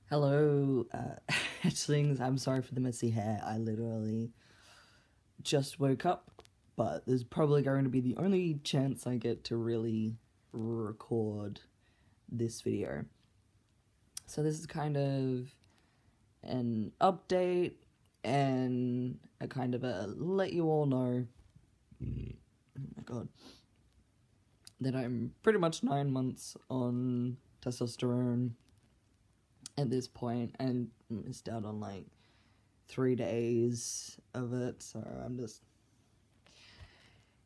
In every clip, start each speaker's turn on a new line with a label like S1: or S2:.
S1: Hello, hatchlings. I'm sorry for the messy hair. I literally just woke up, but there's probably going to be the only chance I get to really record this video. So this is kind of an update and a kind of a let you all know, oh my god, that I'm pretty much 9 months on testosterone at this point, and missed out on like 3 days of it, so I'm just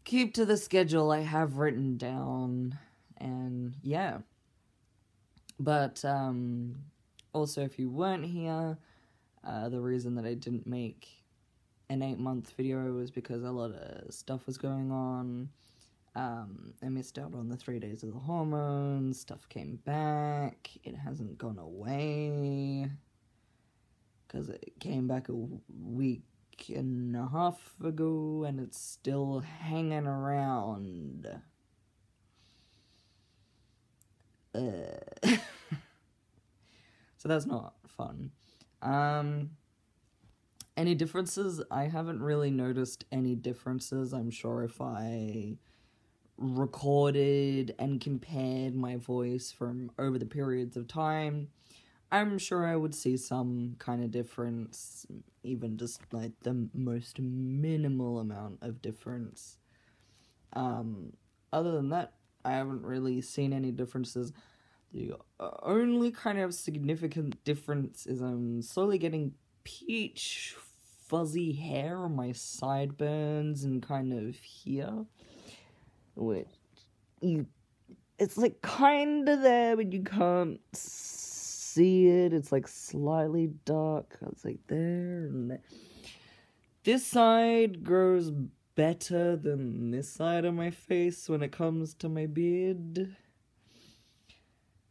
S1: keep to the schedule I have written down, and yeah. But also, if you weren't here, the reason that I didn't make an 8-month video was because a lot of stuff was going on. I missed out on the 3 days of the hormones, stuff came back, it hasn't gone away, because it came back a week and a half ago, and it's still hanging around. So that's not fun. Any differences? I haven't really noticed any differences. I'm sure if I recorded and compared my voice from over the periods of time, I'm sure I would see some kind of difference, even just like the most minimal amount of difference. Other than that, I haven't really seen any differences. The only kind of significant difference is I'm slowly getting peach fuzzy hair on my sideburns and kind of here. Which, it's like kinda there, but you can't see it. It's like slightly dark. It's like there and there. This side grows better than this side of my face when it comes to my beard.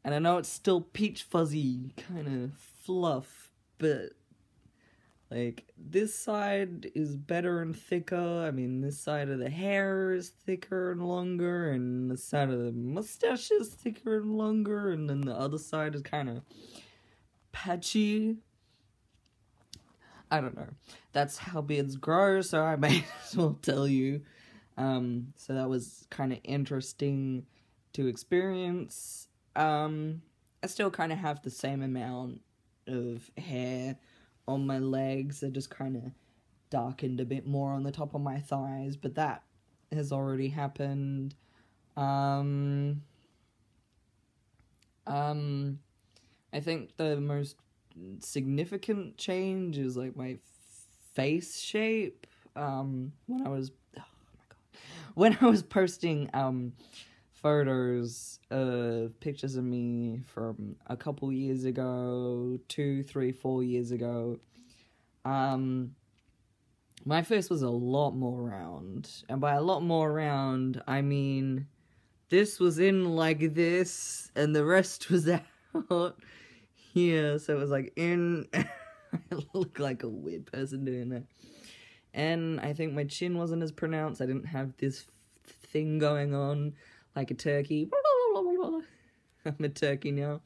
S1: And I know it's still peach fuzzy kind of fluff, but like, this side is better and thicker. I mean, this side of the hair is thicker and longer, and the side of the mustache is thicker and longer, and then the other side is kind of patchy. I don't know. That's how beards grow, so I may as well tell you. So that was kind of interesting to experience. I still kind of have the same amount of hair on my legs. I just kind of darkened a bit more on the top of my thighs, but that has already happened. I think the most significant change is like my face shape. When I was posting photos of pictures of me from a couple years ago, 2, 3, 4 years ago, my face was a lot more round, and by a lot more round, I mean, this was in like this, and the rest was out here, so it was like in, I look like a weird person doing that, and I think my chin wasn't as pronounced. I didn't have this thing going on like a turkey. I'm a turkey now.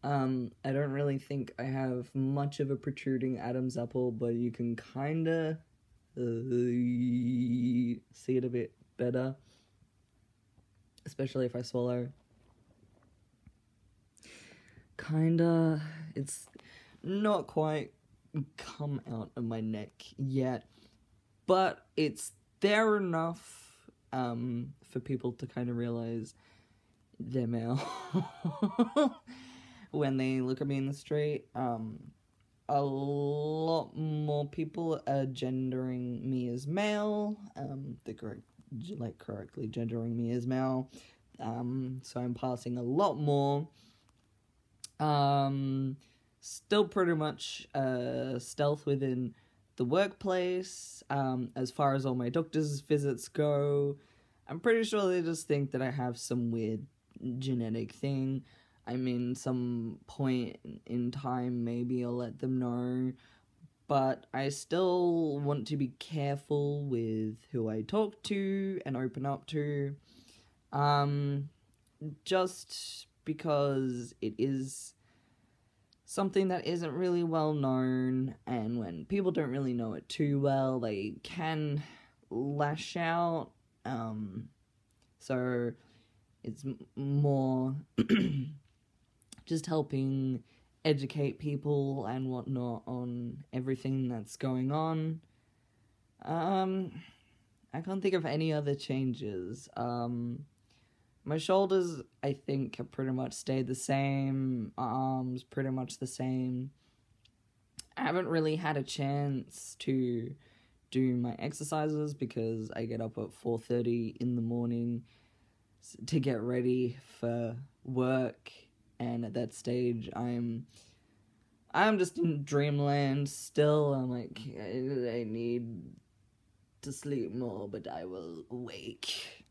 S1: I don't really think I have much of a protruding Adam's apple, but you can kinda see it a bit better, especially if I swallow. Kinda, it's not quite come out of my neck yet, but it's there enough for people to kind of realize they're male when they look at me in the street. A lot more people are gendering me as male. Correctly gendering me as male. So I'm passing a lot more. Still pretty much stealth within the workplace. As far as all my doctor's visits go, I'm pretty sure they just think that I have some weird genetic thing. I mean, some point in time, maybe I'll let them know, but I still want to be careful with who I talk to and open up to, just because it is something that isn't really well known, and when people don't really know it too well, they can lash out. So it's more just helping educate people and whatnot on everything that's going on. I can't think of any other changes. My shoulders, I think, have pretty much stayed the same. Arms, pretty much the same. I haven't really had a chance to do my exercises because I get up at 4:30 in the morning to get ready for work, and at that stage I'm just in dreamland still. I'm like, I need to sleep more, but I will wake.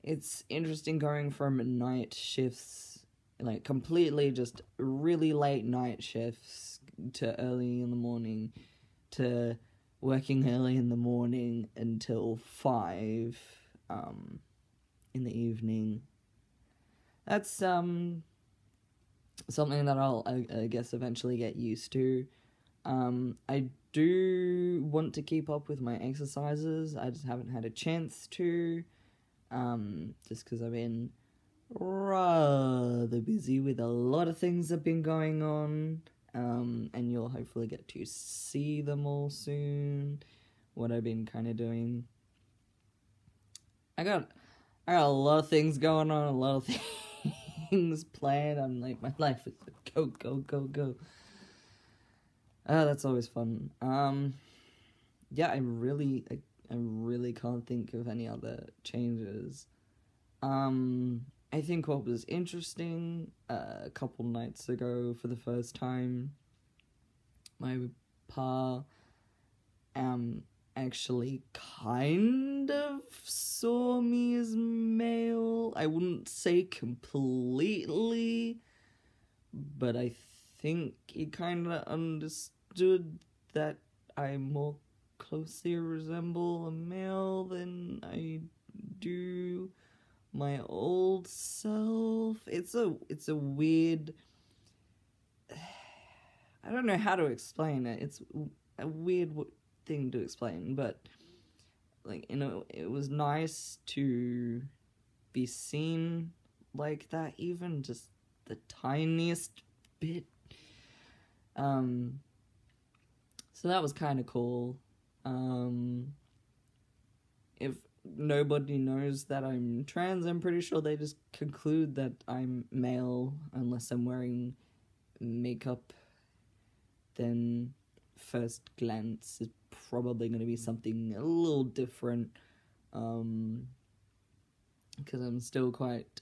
S1: It's interesting going from night shifts, like completely just really late night shifts, to early in the morning, to working early in the morning until 5 in the evening. That's something that I'll, I guess, eventually get used to. I do want to keep up with my exercises. I just haven't had a chance to, just because I've been rather busy with a lot of things that have been going on. And you'll hopefully get to see them all soon, what I've been kind of doing. I got a lot of things going on, a lot of things planned. I'm like, my life is go, go, go, go. That's always fun. Yeah, I really can't think of any other changes. I think what was interesting, a couple nights ago, for the first time, my pa actually kind of saw me as male. I wouldn't say completely, but I think he kind of understood that I more closely resemble a male than I do my old self. It's a weird, I don't know how to explain it. It's a weird thing to explain, but like, you know, it was nice to be seen like that, even just the tiniest bit. So that was kind of cool. If nobody knows that I'm trans, I'm pretty sure they just conclude that I'm male unless I'm wearing makeup. Then first glance is probably going to be something a little different, because I'm still quite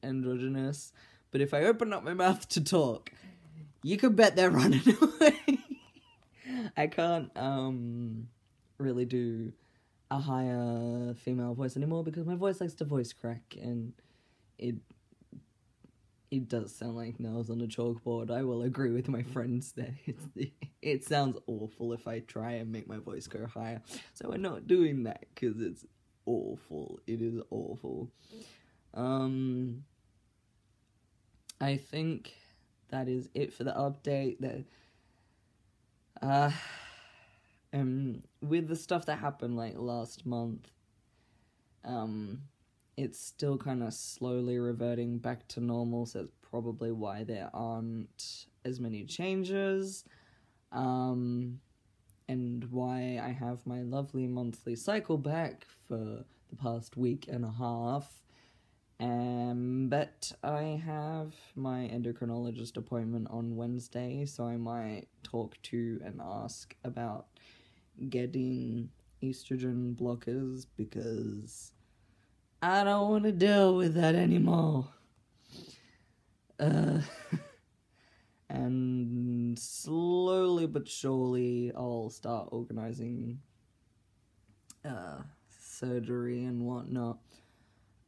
S1: androgynous. But if I open up my mouth to talk, you could bet they're running away. I can't really do a higher female voice anymore because my voice likes to voice crack, and it does sound like nails on a chalkboard. I will agree with my friends that it sounds awful if I try and make my voice go higher. So we're not doing that because it's awful. It is awful. I think that is it for the update. That with the stuff that happened like last month, it's still kind of slowly reverting back to normal, so that's probably why there aren't as many changes, and why I have my lovely monthly cycle back for the past week and a half. But I have my endocrinologist appointment on Wednesday, so I might talk to and ask about getting estrogen blockers, because I don't want to deal with that anymore. And slowly but surely I'll start organizing surgery and whatnot.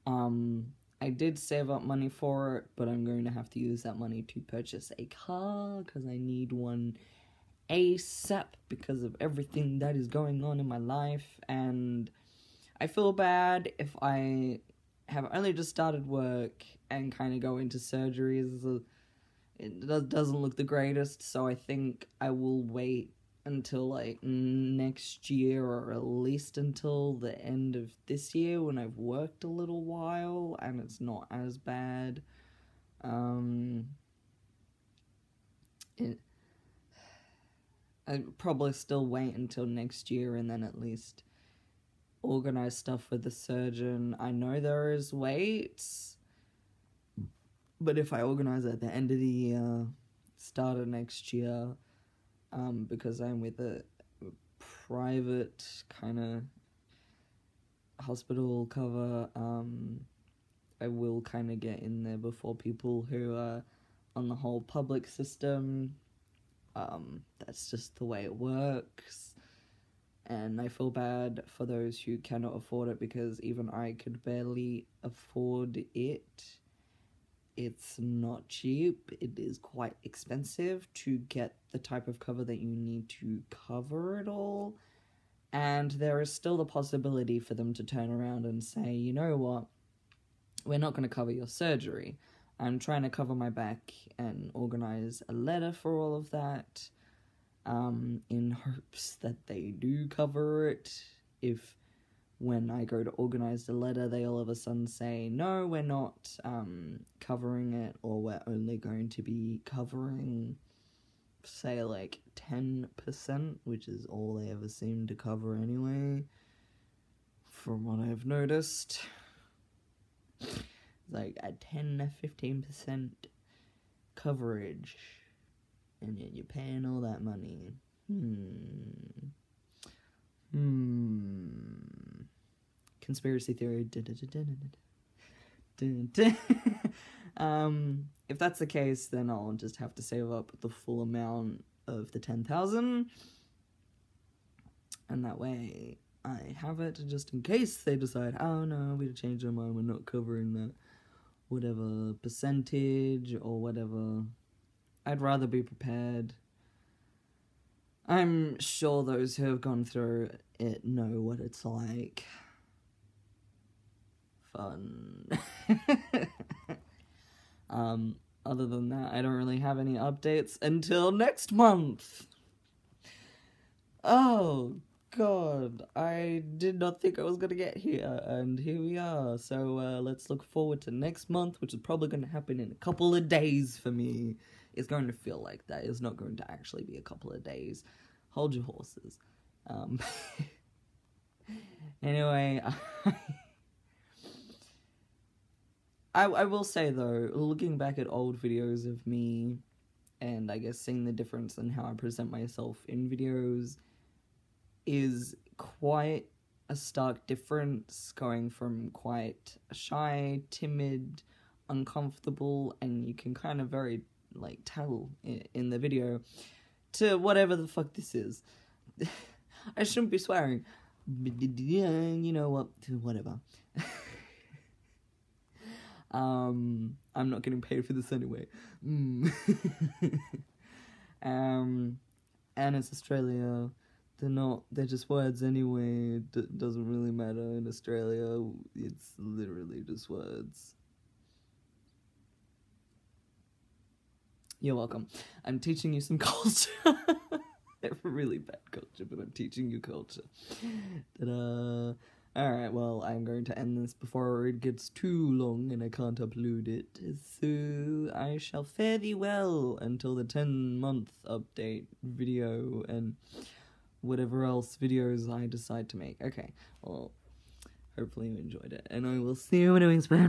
S1: I did save up money for it, but I'm going to have to use that money to purchase a car, because I need one ASAP because of everything that is going on in my life. And I feel bad if I have only just started work and kind of go into surgeries. doesn't look the greatest, so I think I will wait until like next year, or at least until the end of this year when I've worked a little while and it's not as bad. I'd probably still wait until next year and then at least organize stuff with the surgeon. I know there is waits, but if I organize at the end of the year, start of next year, because I'm with a private kind of hospital cover, I will kind of get in there before people who are on the whole public system. That's just the way it works. And I feel bad for those who cannot afford it, because even I could barely afford it. It's not cheap. It is quite expensive to get the type of cover that you need to cover it all. And there is still the possibility for them to turn around and say, you know what, we're not going to cover your surgery. I'm trying to cover my back and organize a letter for all of that, in hopes that they do cover it. If when I go to organize the letter, they all of a sudden say, no, we're not covering it, or we're only going to be covering, say, like 10%, which is all they ever seem to cover anyway, from what I've noticed. Like a 10-15% coverage, and yet you're paying all that money. Conspiracy theory. If that's the case, then I'll just have to save up the full amount of the 10,000, and that way I have it just in case they decide, oh no, we changed our mind, we're not covering that whatever percentage or whatever. I'd rather be prepared. I'm sure those who have gone through it know what it's like. Fun. Other than that, I don't really have any updates until next month. Oh God, I did not think I was gonna get here, and here we are. So let's look forward to next month, which is probably going to happen in a couple of days for me. It's going to feel like that. It's not going to actually be a couple of days. Hold your horses. Anyway, I will say though, looking back at old videos of me, and I guess seeing the difference in how I present myself in videos, is quite a stark difference, going from quite shy, timid, uncomfortable, and you can kind of very, like, tell in the video, to whatever the fuck this is. I shouldn't be swearing, but you know what, whatever. I'm not getting paid for this anyway. And it's Australia. They're just words anyway. It doesn't really matter in Australia. It's literally just words. You're welcome. I'm teaching you some culture. I have a really bad culture, but I'm teaching you culture. Ta-da! Alright, well, I'm going to end this before it gets too long and I can't upload it. So, I shall fare thee well until the 10-month update video and whatever else videos I decide to make. Okay, well, hopefully you enjoyed it, and I will see you in a week's bye.